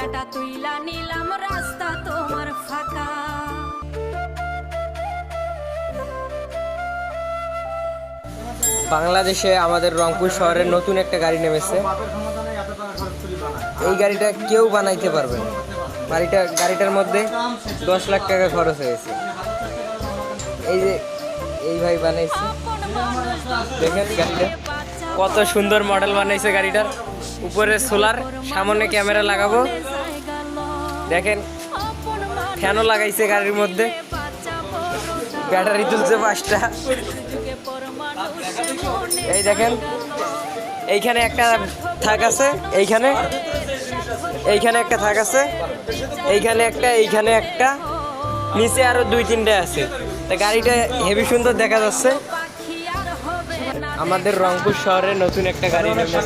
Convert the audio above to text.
টাকাটা তুইলা নিলাম রাস্তা তোমার ফাঁকা। বাংলাদেশে আমাদের রংপুর শহরে নতুন একটা গাড়ি নেমেছে। এই গাড়িটা কেউ বানাইতে পারবে না। গাড়িটার মধ্যে 10 লাখ টাকা খরচ হয়েছে। এই যে এই ভাই বানাইছে, দেখেন গাড়িটা কত সুন্দর মডেল বানাইছে। গাড়িটার উপরে সোলার, সামনে ক্যামেরা লাগাবো, দেখেন ফ্যানও লাগাইছে গাড়ির মধ্যে, ব্যাটারি তুলছে 5টা। এই দেখেন এইখানে একটা থাক আছে, এইখানে একটা থাক আছে, এইখানে একটা, নিচে আরো 2-3টা আছে। তা গাড়িটা হেভি সুন্দর দেখা যাচ্ছে। আমাদের রংপুর শহরে নতুন একটা গাড়ি নেমেছে।